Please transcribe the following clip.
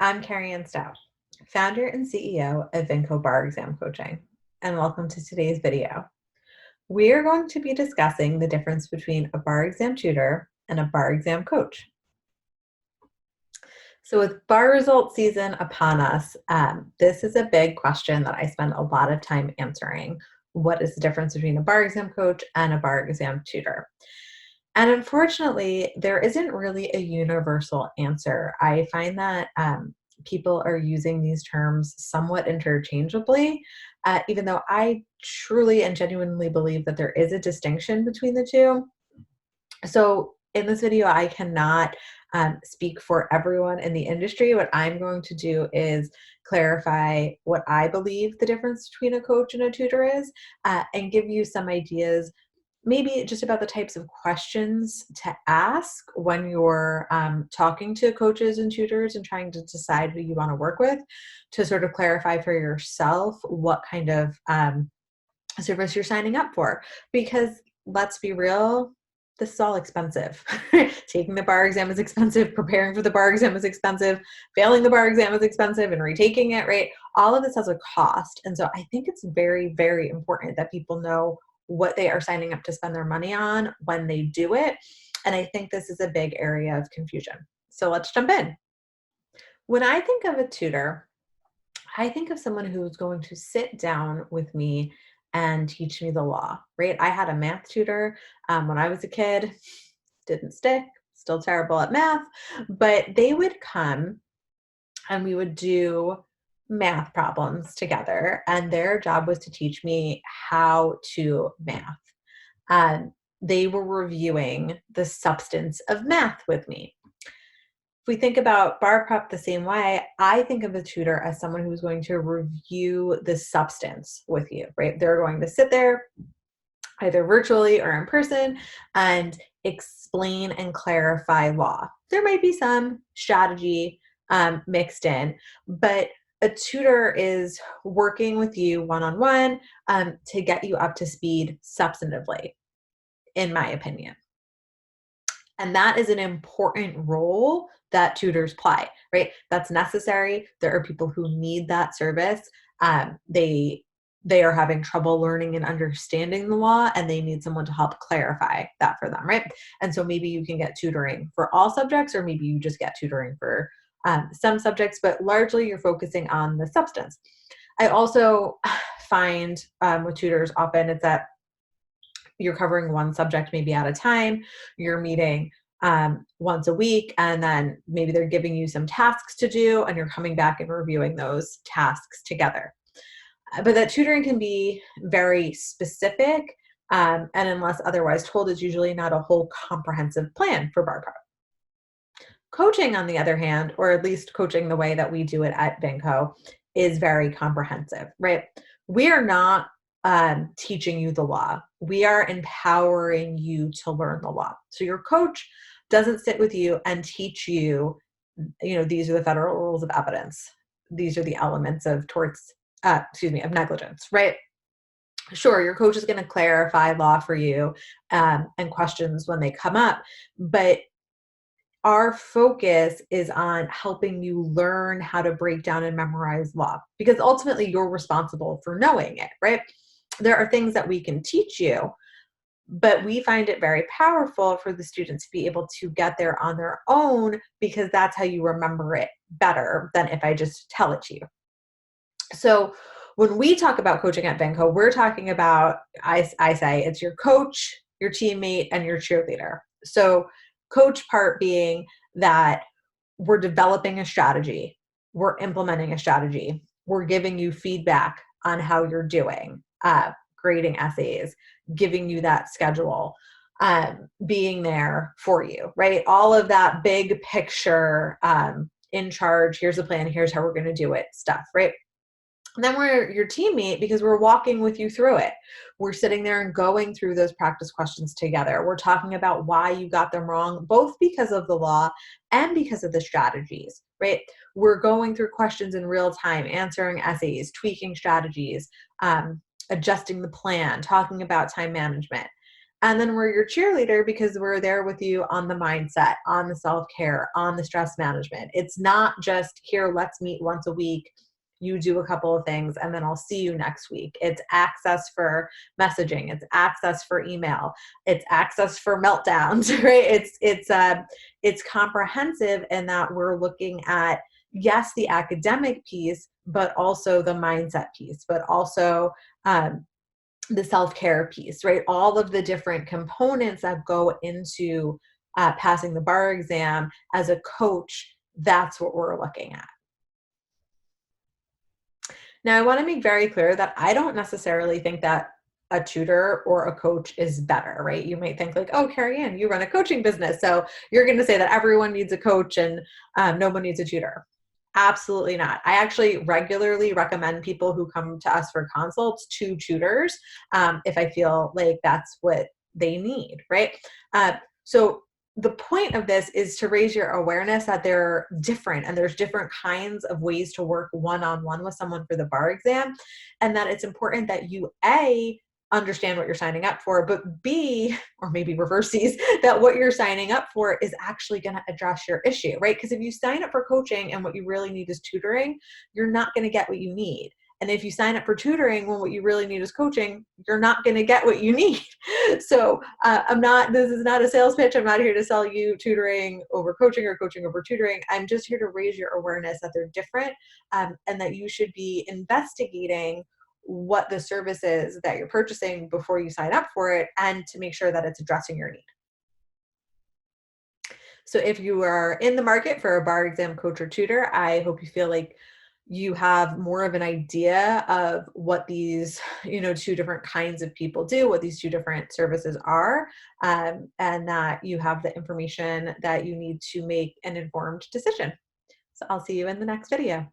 I'm Carrie Ann Stout, founder and CEO of Vinco Bar Exam Coaching, and welcome to today's video. We are going to be discussing the difference between a bar exam tutor and a bar exam coach. So with bar result season upon us, this is a big question that I spend a lot of time answering. What is the difference between a bar exam coach and a bar exam tutor? And unfortunately, there isn't really a universal answer. I find that people are using these terms somewhat interchangeably, even though I truly and genuinely believe that there is a distinction between the two. So in this video, I cannot speak for everyone in the industry. What I'm going to do is clarify what I believe the difference between a coach and a tutor is, and give you some ideas maybe just about the types of questions to ask when you're talking to coaches and tutors and trying to decide who you want to work with, to sort of clarify for yourself what kind of service you're signing up for. Because let's be real, this is all expensive. Taking the bar exam is expensive, preparing for the bar exam is expensive, failing the bar exam is expensive, and retaking it, right? All of this has a cost. And so I think it's very, very important that people know what they are signing up to spend their money on when they do it. And I think this is a big area of confusion. So let's jump in. When I think of a tutor, I think of someone who's going to sit down with me and teach me the law, right? I had a math tutor when I was a kid, didn't stick, still terrible at math, but they would come and we would do math problems together, and their job was to teach me how to math. And they were reviewing the substance of math with me. If we think about bar prep the same way, I think of a tutor as someone who's going to review the substance with you, right? They're going to sit there either virtually or in person and explain and clarify law. There might be some strategy mixed in, but a tutor is working with you one-on-one to get you up to speed substantively, in my opinion. And that is an important role that tutors play, right? That's necessary. There are people who need that service. They are having trouble learning and understanding the law, and they need someone to help clarify that for them, right? And so maybe you can get tutoring for all subjects, or maybe you just get tutoring for some subjects, but largely you're focusing on the substance. I also find with tutors often it's that you're covering one subject maybe at a time. You're meeting once a week, and then maybe they're giving you some tasks to do, and you're coming back and reviewing those tasks together. But that tutoring can be very specific, and unless otherwise told, is usually not a whole comprehensive plan for bar prep. Coaching, on the other hand, or at least coaching the way that we do it at Vinco, is very comprehensive, right? We are not teaching you the law. We are empowering you to learn the law. So your coach doesn't sit with you and teach you, these are the federal rules of evidence. These are the elements of of negligence, right? Sure, your coach is going to clarify law for you and questions when they come up, but our focus is on helping you learn how to break down and memorize law, because ultimately you're responsible for knowing it, right? There are things that we can teach you, but we find it very powerful for the students to be able to get there on their own, because that's how you remember it better than if I just tell it to you. So when we talk about coaching at Vinco, we're talking about, I say it's your coach, your teammate, and your cheerleader. So coach part being that we're developing a strategy, we're implementing a strategy, we're giving you feedback on how you're doing, grading essays, giving you that schedule, being there for you, right? All of that big picture, in charge, here's the plan, here's how we're going to do it stuff, right? And then we're your teammate because we're walking with you through it. We're sitting there and going through those practice questions together. We're talking about why you got them wrong, both because of the law and because of the strategies, right? We're going through questions in real time, answering essays, tweaking strategies, adjusting the plan, talking about time management. And then we're your cheerleader because we're there with you on the mindset, on the self-care, on the stress management. It's not just here, let's meet once a week. You do a couple of things and then I'll see you next week. It's access for messaging, it's access for email, it's access for meltdowns, right? It's comprehensive in that we're looking at, yes, the academic piece, but also the mindset piece, but also the self-care piece, right? All of the different components that go into passing the bar exam. As a coach, that's what we're looking at. Now, I want to make very clear that I don't necessarily think that a tutor or a coach is better, right? You might think like, oh, Carrie Ann, you run a coaching business, so you're going to say that everyone needs a coach and no one needs a tutor. Absolutely not. I actually regularly recommend people who come to us for consults to tutors if I feel like that's what they need, right? So the point of this is to raise your awareness that they're different and there's different kinds of ways to work one-on-one with someone for the bar exam, and that it's important that you understand what you're signing up for, but B, or maybe reverses, that what you're signing up for is actually going to address your issue, right? Because if you sign up for coaching and what you really need is tutoring, you're not going to get what you need. And if you sign up for tutoring when what you really need is coaching, you're not going to get what you need. So this is not a sales pitch. I'm not here to sell you tutoring over coaching or coaching over tutoring. I'm just here to raise your awareness that they're different, and that you should be investigating what the service is that you're purchasing before you sign up for it, and to make sure that it's addressing your need. So if you are in the market for a bar exam coach or tutor, I hope you feel like you have more of an idea of what these, two different kinds of people do, what these two different services are, and that you have the information that you need to make an informed decision. So I'll see you in the next video.